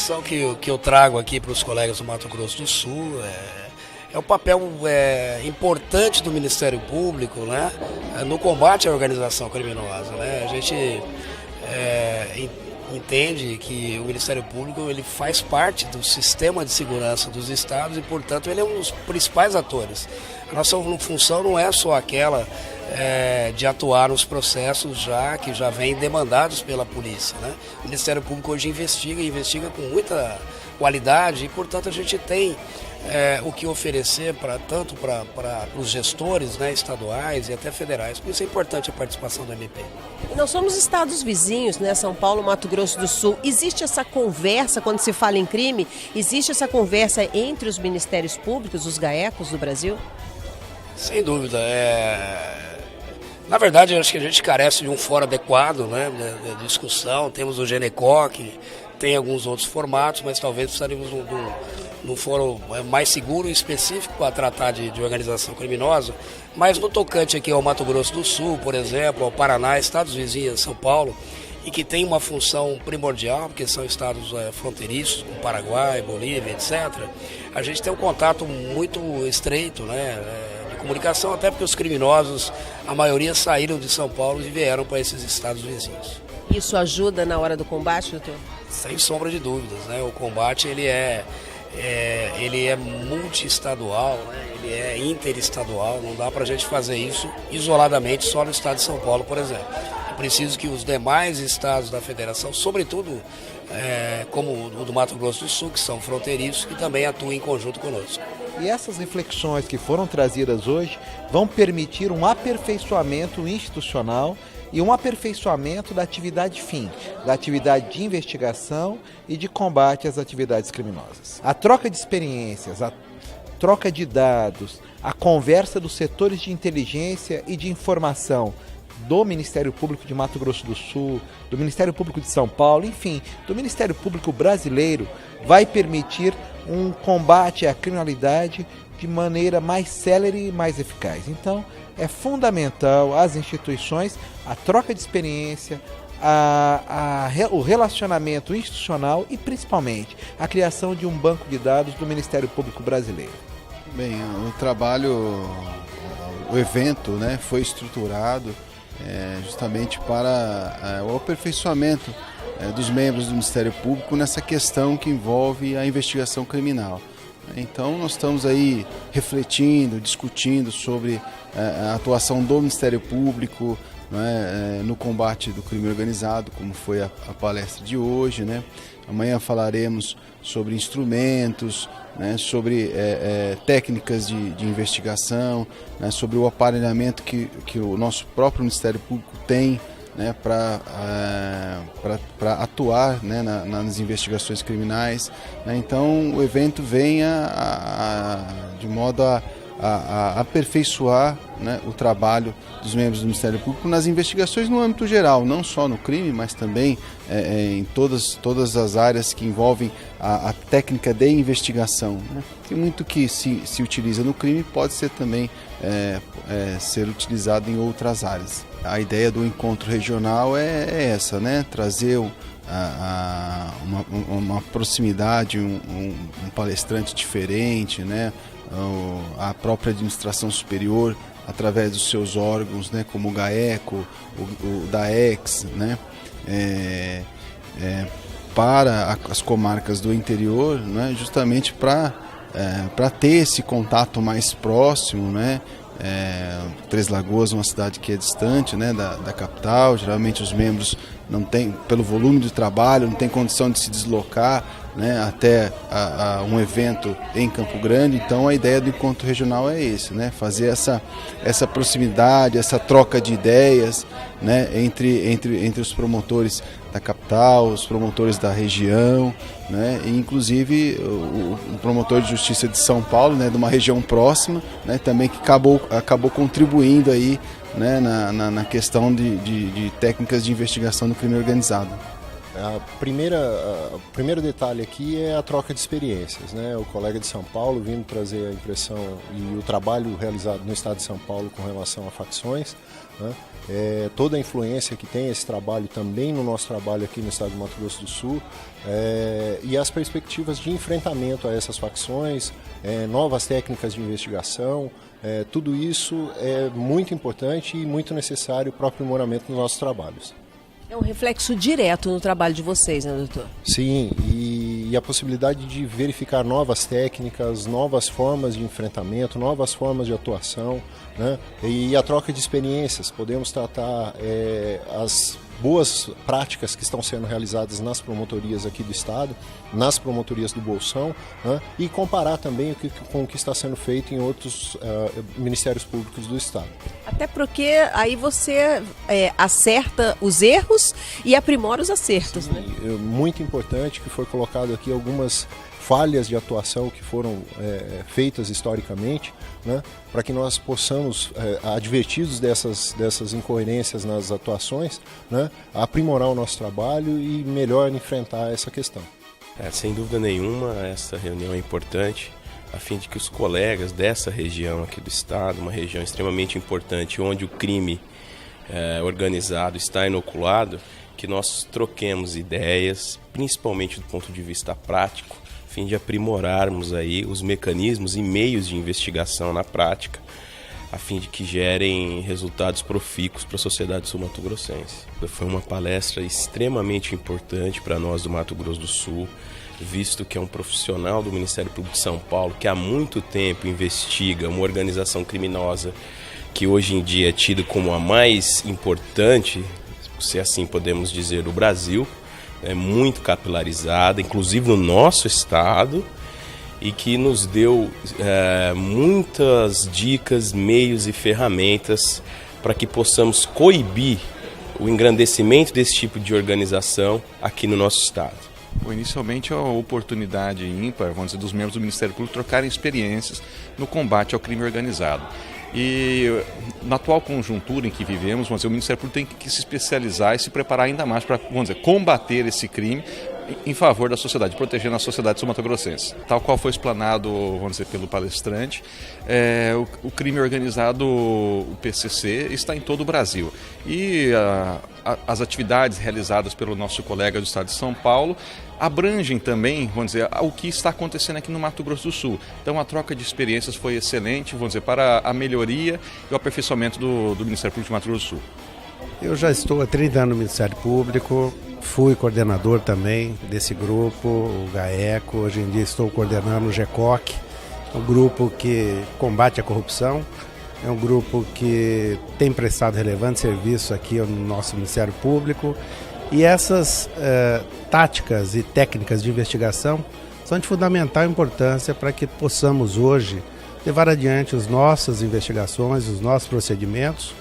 reflexão que eu trago aqui para os colegas do Mato Grosso do Sul é o papel importante do Ministério Público, né, no combate à organização criminosa, né? A gente entende que o Ministério Público ele faz parte do sistema de segurança dos estados e, portanto, ele é um dos principais atores. A nossa função não é só aquela de atuar nos processos que já vêm demandados pela polícia, né? O Ministério Público hoje investiga com muita qualidade e, portanto, a gente tem o que oferecer tanto para os gestores, né, estaduais e até federais. Por isso é importante a participação do MP. Nós somos estados vizinhos, né? São Paulo, Mato Grosso do Sul. Existe essa conversa, quando se fala em crime, existe essa conversa entre os ministérios públicos, os GAECos do Brasil? Sem dúvida. Na verdade, eu acho que a gente carece de um fórum adequado, né, de discussão. Temos o GENECOC, tem alguns outros formatos, mas talvez precisaríamos num fórum mais seguro e específico para tratar de organização criminosa. Mas no tocante aqui ao Mato Grosso do Sul, por exemplo, ao Paraná, estados vizinhos, São Paulo, e que tem uma função primordial, porque são estados fronteiriços, com Paraguai, Bolívia, etc., a gente tem um contato muito estreito, né, de comunicação, até porque os criminosos, a maioria saíram de São Paulo e vieram para esses estados vizinhos. Isso ajuda na hora do combate, doutor? Sem sombra de dúvidas, né? O combate ele é multiestadual, né? Ele é interestadual, não dá para a gente fazer isso isoladamente só no estado de São Paulo, por exemplo. É preciso que os demais estados da federação, sobretudo como o do Mato Grosso do Sul, que são fronteiriços, que também atuem em conjunto conosco. E essas reflexões que foram trazidas hoje vão permitir um aperfeiçoamento institucional e um aperfeiçoamento da atividade fim, da atividade de investigação e de combate às atividades criminosas. A troca de experiências, a troca de dados, a conversa dos setores de inteligência e de informação do Ministério Público de Mato Grosso do Sul, do Ministério Público de São Paulo, enfim, do Ministério Público brasileiro, vai permitir um combate à criminalidade de maneira mais célere e mais eficaz. Então, é fundamental as instituições, a troca de experiência, o relacionamento institucional e, principalmente, a criação de um banco de dados do Ministério Público brasileiro. Bem, o evento, né, foi estruturado justamente para o aperfeiçoamento dos membros do Ministério Público nessa questão que envolve a investigação criminal. Então nós estamos aí refletindo, discutindo sobre a atuação do Ministério Público, né, no combate do crime organizado, como foi a palestra de hoje, né? Amanhã falaremos sobre instrumentos, né, sobre técnicas de investigação, né, sobre o aparelhamento que o nosso próprio Ministério Público tem, né, para atuar, né, nas investigações criminais, né? Então o evento vem de modo a aperfeiçoar, né, o trabalho dos membros do Ministério Público nas investigações no âmbito geral, não só no crime, mas também em todas as áreas que envolvem a técnica de investigação, né? Tem muito que se utiliza no crime, pode ser também ser utilizado em outras áreas. A ideia do encontro regional é essa, né? Trazer uma proximidade, um palestrante diferente, né? A própria administração superior, através dos seus órgãos, né? Como o GAECO, o DAEX, né? Para as comarcas do interior, né? Justamente para ter esse contato mais próximo, né? Três Lagoas é uma cidade que é distante, né, da capital. Geralmente os membros não têm, pelo volume de trabalho, não têm condição de se deslocar, né, até um evento em Campo Grande. Então a ideia do encontro regional é esse, né, fazer essa proximidade, essa troca de ideias, né, entre os promotores da capital, os promotores da região, né, e inclusive o promotor de justiça de São Paulo, né, de uma região próxima, né, também que acabou contribuindo aí, né, na questão de técnicas de investigação do crime organizado. O primeiro detalhe aqui é a troca de experiências, né? O colega de São Paulo vindo trazer a impressão e o trabalho realizado no estado de São Paulo com relação a facções. né? Toda a influência que tem esse trabalho também no nosso trabalho aqui no estado do Mato Grosso do Sul, e as perspectivas de enfrentamento a essas facções, novas técnicas de investigação, tudo isso é muito importante e muito necessário para o aprimoramento dos nossos trabalhos. É um reflexo direto no trabalho de vocês, né, doutor? Sim, e a possibilidade de verificar novas técnicas, novas formas de enfrentamento, novas formas de atuação, né? E a troca de experiências. Podemos tratar as boas práticas que estão sendo realizadas nas promotorias aqui do Estado, nas promotorias do Bolsão, né? E comparar também com o que está sendo feito em outros ministérios públicos do Estado. Até porque aí você acerta os erros e aprimora os acertos. Sim, né? Muito importante que foi colocado aqui algumas falhas de atuação que foram feitas historicamente, né, para que nós possamos, advertidos dessas incoerências nas atuações, né, aprimorar o nosso trabalho e melhor enfrentar essa questão. Sem dúvida nenhuma, essa reunião é importante a fim de que os colegas dessa região aqui do estado, uma região extremamente importante, onde o crime organizado está inoculado, que nós troquemos ideias, principalmente do ponto de vista prático, a fim de aprimorarmos aí os mecanismos e meios de investigação na prática, a fim de que gerem resultados profícuos para a sociedade sul-mato-grossense. Foi uma palestra extremamente importante para nós do Mato Grosso do Sul, visto que é um profissional do Ministério Público de São Paulo que há muito tempo investiga uma organização criminosa que hoje em dia é tida como a mais importante, se assim podemos dizer, do Brasil, é muito capilarizada, inclusive no nosso estado, e que nos deu muitas dicas, meios e ferramentas para que possamos coibir o engrandecimento desse tipo de organização aqui no nosso estado. Bom, inicialmente é uma oportunidade ímpar, vamos dizer, dos membros do Ministério Público trocarem experiências no combate ao crime organizado. E na atual conjuntura em que vivemos, vamos dizer, o Ministério Público tem que se especializar e se preparar ainda mais para, vamos dizer, combater esse crime em favor da sociedade, protegendo a sociedade sul-mato-grossense. Tal qual foi explanado, vamos dizer, pelo palestrante, o crime organizado, o PCC, está em todo o Brasil. E as atividades realizadas pelo nosso colega do estado de São Paulo abrangem também, vamos dizer, o que está acontecendo aqui no Mato Grosso do Sul. Então a troca de experiências foi excelente, vamos dizer, para a melhoria e o aperfeiçoamento do Ministério Público de Mato Grosso do Sul. Eu já estou há 30 anos no Ministério Público, fui coordenador também desse grupo, o GAECO, hoje em dia estou coordenando o GECOC, um grupo que combate a corrupção, é um grupo que tem prestado relevante serviço aqui no nosso Ministério Público, e essas táticas e técnicas de investigação são de fundamental importância para que possamos hoje levar adiante as nossas investigações, os nossos procedimentos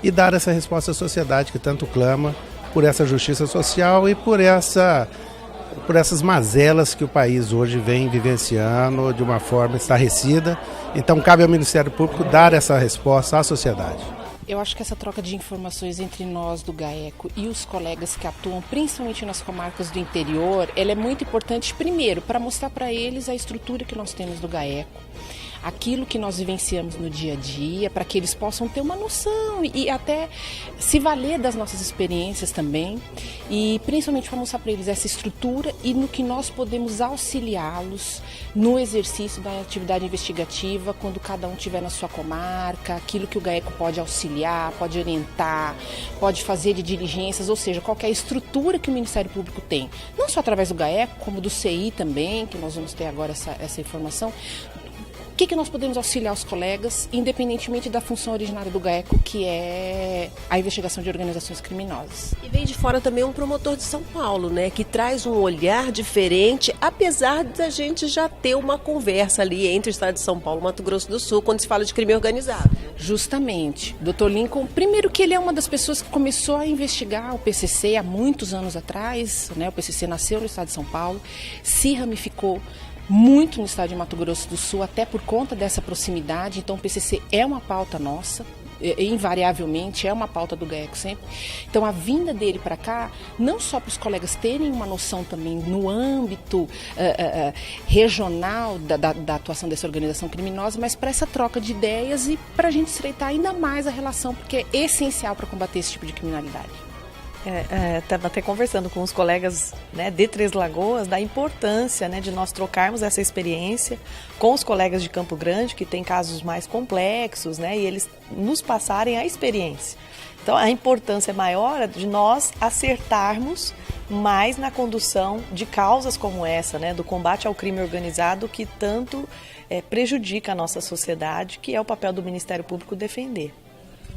e dar essa resposta à sociedade que tanto clama por essa justiça social e por essas mazelas que o país hoje vem vivenciando de uma forma estarrecida. Então cabe ao Ministério Público dar essa resposta à sociedade. Eu acho que essa troca de informações entre nós do GAECO e os colegas que atuam principalmente nas comarcas do interior, ela é muito importante, primeiro, para mostrar para eles a estrutura que nós temos do GAECO, aquilo que nós vivenciamos no dia a dia, para que eles possam ter uma noção e até se valer das nossas experiências também, e principalmente para mostrar para eles essa estrutura e no que nós podemos auxiliá-los no exercício da atividade investigativa, quando cada um estiver na sua comarca, aquilo que o GAECO pode auxiliar, pode orientar, pode fazer de diligências, ou seja, qualquer estrutura que o Ministério Público tem, não só através do GAECO, como do CI também, que nós vamos ter agora essa informação. O que nós podemos auxiliar os colegas, independentemente da função originária do GAECO, que é a investigação de organizações criminosas. E vem de fora também um promotor de São Paulo, né, que traz um olhar diferente, apesar da gente já ter uma conversa ali entre o estado de São Paulo e Mato Grosso do Sul, quando se fala de crime organizado. Justamente. Dr. Lincoln, primeiro que ele é uma das pessoas que começou a investigar o PCC há muitos anos atrás, né, o PCC nasceu no estado de São Paulo, se ramificou muito no estado de Mato Grosso do Sul, até por conta dessa proximidade. Então o PCC é uma pauta nossa, invariavelmente é uma pauta do GAECO sempre. Então a vinda dele para cá, não só para os colegas terem uma noção também no âmbito regional da atuação dessa organização criminosa, mas para essa troca de ideias e para a gente estreitar ainda mais a relação, porque é essencial para combater esse tipo de criminalidade. Estava até conversando com os colegas, né, de Três Lagoas da importância, né, de nós trocarmos essa experiência com os colegas de Campo Grande, que tem casos mais complexos, né, e eles nos passarem a experiência. Então, a importância maior de nós acertarmos mais na condução de causas como essa, né, do combate ao crime organizado, que tanto prejudica a nossa sociedade, que é o papel do Ministério Público defender.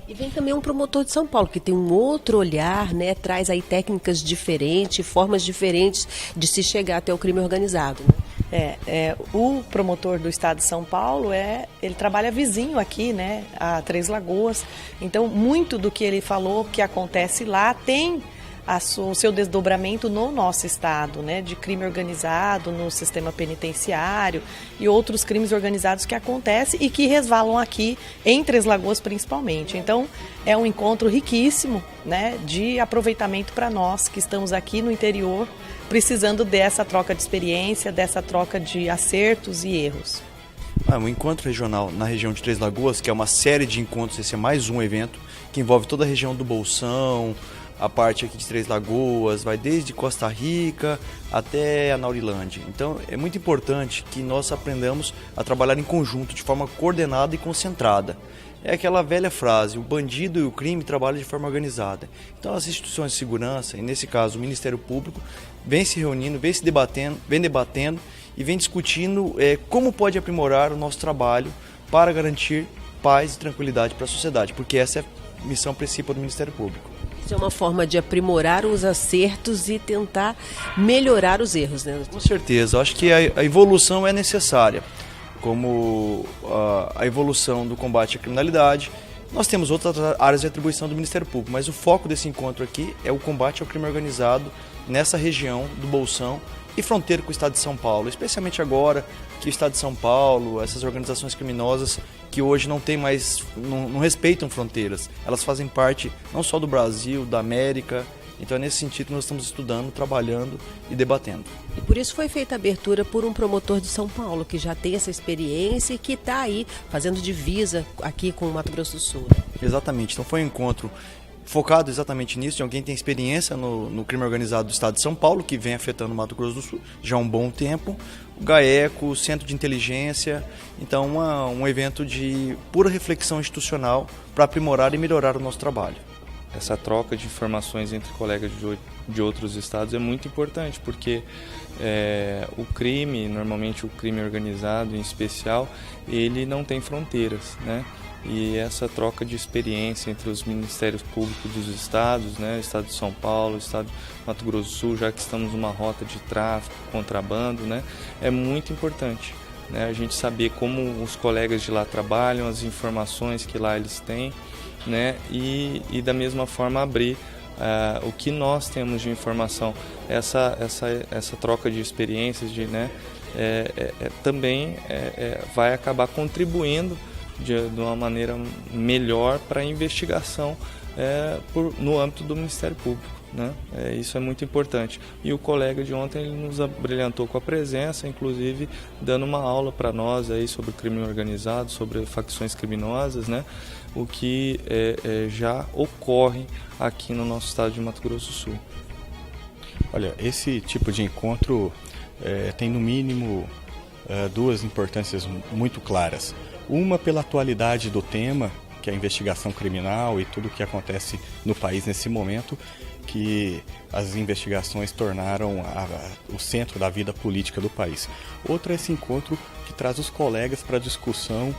E vem também um promotor de São Paulo, que tem um outro olhar, né? Traz aí técnicas diferentes, formas diferentes de se chegar até o crime organizado. Né? O promotor do Estado de São Paulo, ele trabalha vizinho aqui, né? A Três Lagoas. Então, muito do que ele falou que acontece lá tem o seu desdobramento no nosso estado, né, de crime organizado no sistema penitenciário e outros crimes organizados que acontecem e que resvalam aqui em Três Lagoas principalmente. Então é um encontro riquíssimo, né, de aproveitamento para nós que estamos aqui no interior precisando dessa troca de experiência, dessa troca de acertos e erros. O encontro regional na região de Três Lagoas, que é uma série de encontros, esse é mais um evento que envolve toda a região do Bolsão, a parte aqui de Três Lagoas, vai desde Costa Rica até a Naurilândia. Então é muito importante que nós aprendamos a trabalhar em conjunto, de forma coordenada e concentrada. É aquela velha frase, o bandido e o crime trabalham de forma organizada. Então as instituições de segurança, e nesse caso o Ministério Público, vem se reunindo, vem debatendo e vem discutindo como pode aprimorar o nosso trabalho para garantir paz e tranquilidade para a sociedade, porque essa é a missão principal do Ministério Público. Isso é uma forma de aprimorar os acertos e tentar melhorar os erros, né? Com certeza, eu acho que a evolução é necessária, como a evolução do combate à criminalidade. Nós temos outras áreas de atribuição do Ministério Público, mas o foco desse encontro aqui é o combate ao crime organizado nessa região do Bolsão e fronteira com o Estado de São Paulo, especialmente agora que o Estado de São Paulo, essas organizações criminosas que hoje não tem mais, não respeitam fronteiras, elas fazem parte não só do Brasil, da América. Então é nesse sentido que nós estamos estudando, trabalhando e debatendo. E por isso foi feita a abertura por um promotor de São Paulo, que já tem essa experiência e que está aí fazendo divisa aqui com o Mato Grosso do Sul. Exatamente, então foi um encontro focado exatamente nisso, de alguém que tem experiência no crime organizado do Estado de São Paulo, que vem afetando o Mato Grosso do Sul já há um bom tempo, o GAECO, o Centro de Inteligência, então um evento de pura reflexão institucional para aprimorar e melhorar o nosso trabalho. Essa troca de informações entre colegas de outros estados é muito importante, porque o crime, normalmente o crime organizado em especial, ele não tem fronteiras, né? E essa troca de experiência entre os Ministérios Públicos dos estados, né, Estado de São Paulo, Estado de Mato Grosso do Sul, já que estamos numa rota de tráfico, contrabando, né, é muito importante, né, a gente saber como os colegas de lá trabalham, as informações que lá eles têm, né, e da mesma forma abrir o que nós temos de informação. Essa troca de experiências também vai acabar contribuindo de uma maneira melhor para a investigação no âmbito do Ministério Público, né? Isso é muito importante. E o colega de ontem ele nos abrilhantou com a presença, inclusive dando uma aula para nós aí sobre o crime organizado, sobre facções criminosas, né? O que já ocorre aqui no nosso estado de Mato Grosso do Sul. Olha, esse tipo de encontro tem no mínimo duas importâncias muito claras. Uma pela atualidade do tema, que é a investigação criminal e tudo o que acontece no país nesse momento, que as investigações tornaram o centro da vida política do país. Outra é esse encontro que traz os colegas para discussão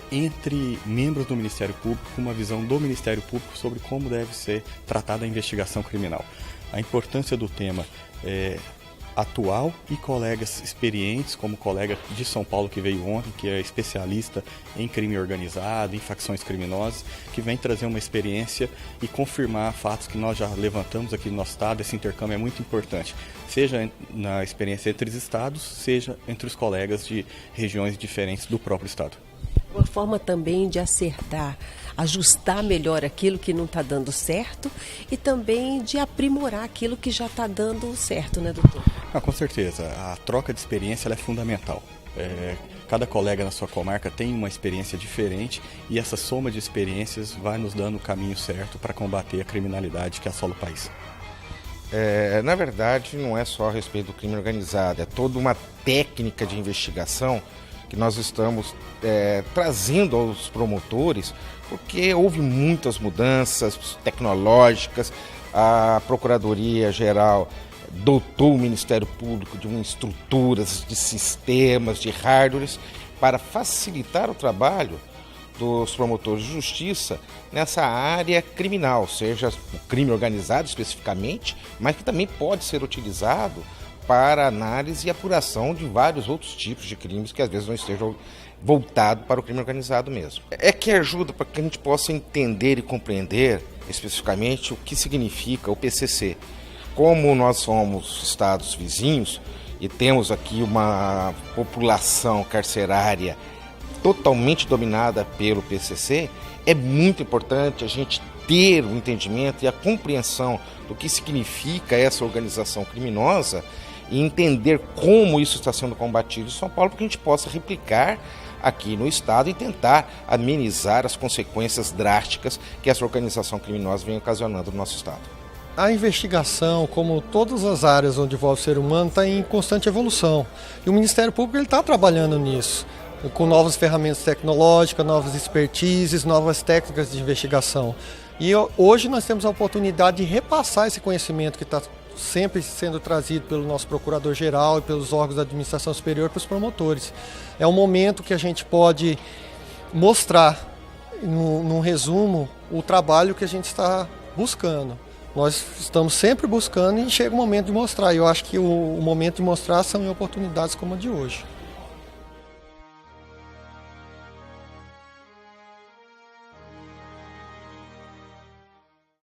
entre membros do Ministério Público, uma visão do Ministério Público sobre como deve ser tratada a investigação criminal. A importância do tema atual e colegas experientes, como o colega de São Paulo que veio ontem, que é especialista em crime organizado, em facções criminosas, que vem trazer uma experiência e confirmar fatos que nós já levantamos aqui no nosso estado. Esse intercâmbio é muito importante, seja na experiência entre os estados, seja entre os colegas de regiões diferentes do próprio estado. Uma forma também de acertar, ajustar melhor aquilo que não está dando certo e também de aprimorar aquilo que já está dando certo, né, doutor? Com certeza. A troca de experiência ela é fundamental. Cada colega na sua comarca tem uma experiência diferente e essa soma de experiências vai nos dando o caminho certo para combater a criminalidade que assola o país. Na verdade, não é só a respeito do crime organizado, é toda uma técnica de investigação que nós estamos trazendo aos promotores, porque houve muitas mudanças tecnológicas, a Procuradoria-Geral dotou o Ministério Público de estruturas, de sistemas, de hardwares, para facilitar o trabalho dos promotores de justiça nessa área criminal, seja o crime organizado especificamente, mas que também pode ser utilizado para análise e apuração de vários outros tipos de crimes que às vezes não estejam voltados para o crime organizado mesmo. É que ajuda para que a gente possa entender e compreender especificamente o que significa o PCC. Como nós somos estados vizinhos e temos aqui uma população carcerária totalmente dominada pelo PCC, é muito importante a gente ter o entendimento e a compreensão do que significa essa organização criminosa e entender como isso está sendo combatido em São Paulo, para que a gente possa replicar aqui no estado e tentar amenizar as consequências drásticas que essa organização criminosa vem ocasionando no nosso estado. A investigação, como todas as áreas onde envolve o ser humano, está em constante evolução. E o Ministério Público está trabalhando nisso, com novas ferramentas tecnológicas, novas expertises, novas técnicas de investigação. E hoje nós temos a oportunidade de repassar esse conhecimento que está sempre sendo trazido pelo nosso Procurador-Geral e pelos órgãos da administração superior para os promotores. É um momento que a gente pode mostrar, num resumo, o trabalho que a gente está buscando. Nós estamos sempre buscando e chega o momento de mostrar. E eu acho que o momento de mostrar são em oportunidades como a de hoje.